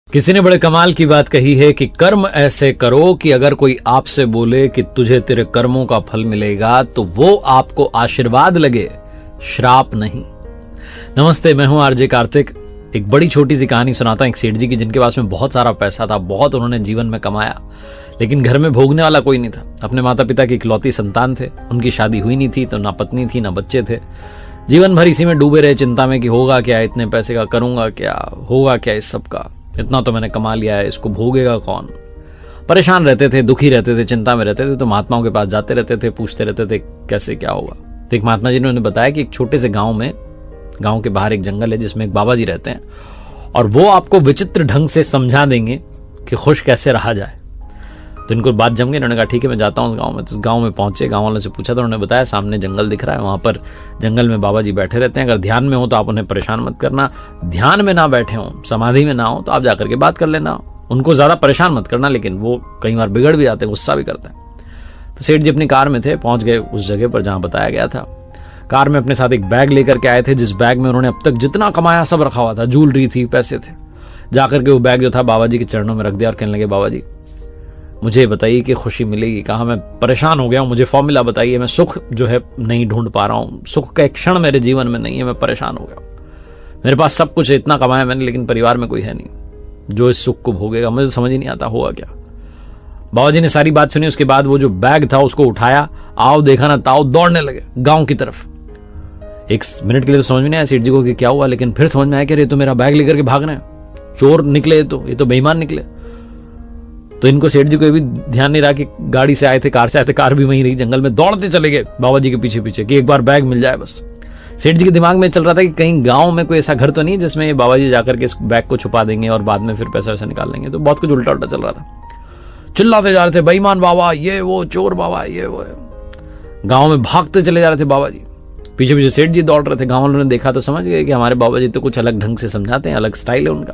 किसी ने बड़े कमाल की बात कही है कि कर्म ऐसे करो कि अगर कोई आपसे बोले कि तुझे तेरे कर्मों का फल मिलेगा तो वो आपको आशीर्वाद लगे, श्राप नहीं। नमस्ते, मैं हूं आरजे कार्तिक। एक बड़ी छोटी सी कहानी सुनाता हूं एक सेठ जी की, जिनके पास में बहुत सारा पैसा था, बहुत उन्होंने जीवन में कमाया, लेकिन घर में भोगने वाला कोई नहीं था। अपने माता पिता की इकलौती संतान थे, उनकी शादी हुई नहीं थी, तो ना पत्नी थी ना बच्चे थे। जीवन भर इसी में डूबे रहे, चिंता में कि होगा क्या, इतने पैसे का करूंगा क्या, होगा क्या इस सब का, इतना तो मैंने कमा लिया है, इसको भोगेगा कौन। परेशान रहते थे, दुखी रहते थे, चिंता में रहते थे। तो महात्माओं के पास जाते रहते थे, पूछते रहते थे कैसे क्या होगा। तो एक महात्मा जी ने उन्हें बताया कि एक छोटे से गांव के बाहर एक जंगल है जिसमें एक बाबा जी रहते हैं, और वो आपको विचित्र ढंग से समझा देंगे कि खुश कैसे रहा जाए। तो इनको बात जम गई, इन्होंने कहा ठीक है मैं जाता हूँ उस गाँव में। तो उस गाँव में पहुंचे, गाँव वालों से पूछा तो उन्होंने बताया सामने जंगल दिख रहा है, वहां पर जंगल में बाबा जी बैठे रहते हैं। अगर ध्यान में हो तो आप उन्हें परेशान मत करना, ध्यान में ना बैठे हो, समाधि में ना हो तो आप जाकर के बात कर लेना, उनको ज्यादा परेशान मत करना, लेकिन वो कई बार बिगड़ भी जाते हैं, गुस्सा भी करते हैं। तो सेठ जी अपनी कार में थे, पहुंच गए उस जगह पर जहां बताया गया था। कार में अपने साथ एक बैग लेकर के आए थे, जिस बैग में उन्होंने अब तक जितना कमाया सब रखा हुआ था, ज्वेलरी थी, पैसे थे। जाकर के वो बैग जो था बाबा जी के चरणों में रख दिया और कहने लगे बाबा जी मुझे बताइए कि खुशी मिलेगी कहाँ, मैं परेशान हो गया हूँ, मुझे फॉर्मूला बताइए, मैं सुख जो है नहीं ढूंढ पा रहा हूँ, सुख का एक क्षण मेरे जीवन में नहीं है, मैं परेशान हो गया हूँ। मेरे पास सब कुछ है, इतना कमाया मैंने, लेकिन परिवार में कोई है नहीं जो इस सुख को भोगेगा, मुझे समझ ही नहीं आता होगा क्या। बाबा जी ने सारी बात सुनी, उसके बाद वो जो बैग था उसको उठाया, आओ देखा ना ताओ, दौड़ने लगे गाँव की तरफ। एक मिनट के लिए तो समझ में नहीं आया सेठ जी को कि क्या हुआ, लेकिन फिर समझ में आया कि अरे तो मेरा बैग लेकर के भाग रहे हैं, चोर निकले, ये तो बेईमान निकले। तो इनको सेठ जी को ये भी ध्यान नहीं रहा कि गाड़ी से आए थे, कार से आए थे, कार भी वहीं रही, जंगल में दौड़ते चले गए बाबा जी के पीछे पीछे कि एक बार बैग मिल जाए बस। सेठ जी के दिमाग में चल रहा था कि कहीं गांव में कोई ऐसा घर तो नहीं है जिसमें बाबा जी जाकर के इस बैग को छुपा देंगे और बाद में फिर पैसा वैसा निकाल लेंगे। तो बहुत कुछ उल्टा उल्टा चल रहा था, चिल्लाते जा रहे थे बेईमान बाबा, ये वो चोर बाबा, ये वो। गाँव में भागते चले जा रहे थे बाबा जी, पीछे पीछे सेठ जी दौड़ रहे थे। गाँव वालों ने देखा तो समझ गए कि हमारे बाबा जी तो कुछ अलग ढंग से समझाते हैं, अलग स्टाइल है उनका।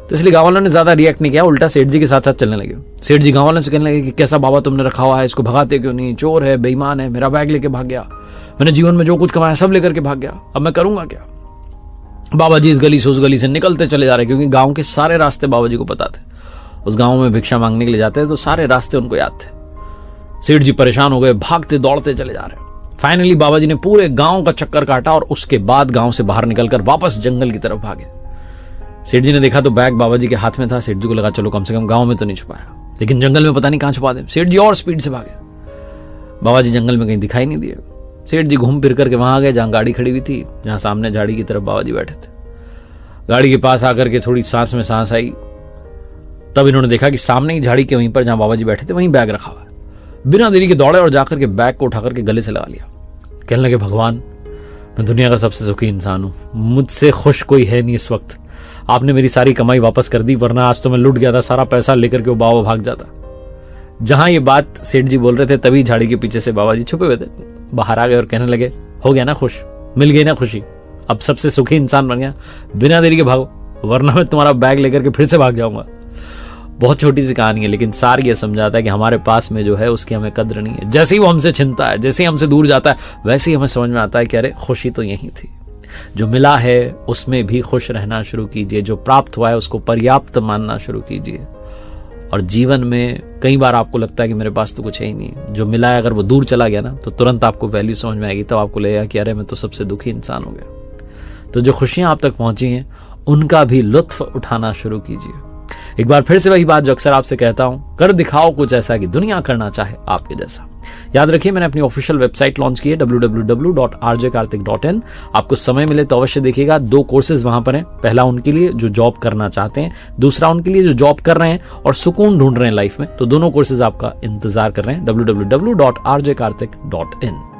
तो इसलिए गाँव वालों ने ज्यादा रिएक्ट नहीं किया, उल्टा सेठ जी के साथ साथ चलने लगे। सेठ जी गाँव वालों से कहने लगे कि कैसा बाबा तुमने रखा हुआ है, इसको भगाते क्यों नहीं, चोर है, बेईमान है, मेरा बैग लेके भाग गया, मैंने जीवन में जो कुछ कमाया सब लेकर के भाग गया, अब मैं करूंगा क्या। बाबा जी इस गली से उस गली से निकलते चले जा रहे, क्योंकि गाँव के सारे रास्ते बाबा जी को पता थे। उस गाँव में भिक्षा मांगने के लिए जाते थे तो सारे रास्ते उनको याद थे। सेठ जी परेशान हो गए, भागते दौड़ते चले जा रहे। फाइनली बाबा जी ने पूरे गाँव का चक्कर काटा और उसके बाद गाँव से बाहर निकलकर वापस जंगल की तरफ भागे। सेठ जी ने देखा तो बैग बाबा जी के हाथ में था। सेठ जी को लगा चलो कम से कम गांव में तो नहीं छुपाया, लेकिन जंगल में पता नहीं कहां छुपा दे। सेठ जी और स्पीड से भागे, बाबा जी जंगल में कहीं दिखाई नहीं दिए। सेठ जी घूम फिर करके वहां आ गए जहां गाड़ी खड़ी हुई थी, जहां सामने झाड़ी की तरफ बाबा जी बैठे थे। गाड़ी के पास आकर के थोड़ी सांस में सांस आई, तब इन्होंने देखा कि सामने ही झाड़ी के वहीं पर जहां बाबा जी बैठे थे वहीं बैग रखा हुआ है। बिना देरी के दौड़े और जाकर के बैग को उठाकर के गले से लगा लिया। कहने लगे भगवान मैं दुनिया का सबसे सुखी इंसान हूं, मुझसे खुश कोई है नहीं इस वक्त, आपने मेरी सारी कमाई वापस कर दी, वरना आज तो मैं लुट गया था, सारा पैसा लेकर के वो बाबा भाग जाता। जहां ये बात सेठ जी बोल रहे थे तभी झाड़ी के पीछे से बाबा जी छुपे हुए थे बाहर आ गए और कहने लगे हो गया ना खुश, मिल गई ना खुशी, अब सबसे सुखी इंसान बन गया, बिना देरी के भागो वरना मैं तुम्हारा बैग लेकर के फिर से भाग जाऊंगा। बहुत छोटी सी कहानी है, लेकिन सार ये समझाता है कि हमारे पास में जो है उसकी हमें कद्र नहीं है। जैसे ही वो हमसे छिनता है, जैसे ही हमसे दूर जाता है, वैसे ही हमें समझ में आता है कि अरे खुशी तो यही थी। जो मिला है उसमें भी खुश रहना शुरू कीजिए, जो प्राप्त हुआ है उसको पर्याप्त मानना शुरू कीजिए। और जीवन में कई बार आपको लगता है कि मेरे पास तो कुछ है ही नहीं, जो मिला है अगर वो दूर चला गया ना तो तुरंत आपको वैल्यू समझ में आएगी, तब आपको लगेगा कि अरे मैं तो सबसे दुखी इंसान हो गया। तो जो खुशियां आप तक पहुंची हैं उनका भी लुत्फ उठाना शुरू कीजिए। एक बार फिर से वही बात जो अक्सर आपसे कहता हूं, कर दिखाओ कुछ ऐसा कि दुनिया करना चाहे आपके जैसा। याद रखिए मैंने अपनी ऑफिशियल वेबसाइट लॉन्च की है www.rjkartik.in। आपको समय मिले तो अवश्य देखिएगा। 2 कोर्सेज वहां पर हैं, पहला उनके लिए जो जॉब करना चाहते हैं, दूसरा उनके लिए जो जॉब कर रहे हैं और सुकून ढूंढ रहे हैं लाइफ में। तो दोनों कोर्सेज आपका इंतजार कर रहे हैं www.rjkartik.in।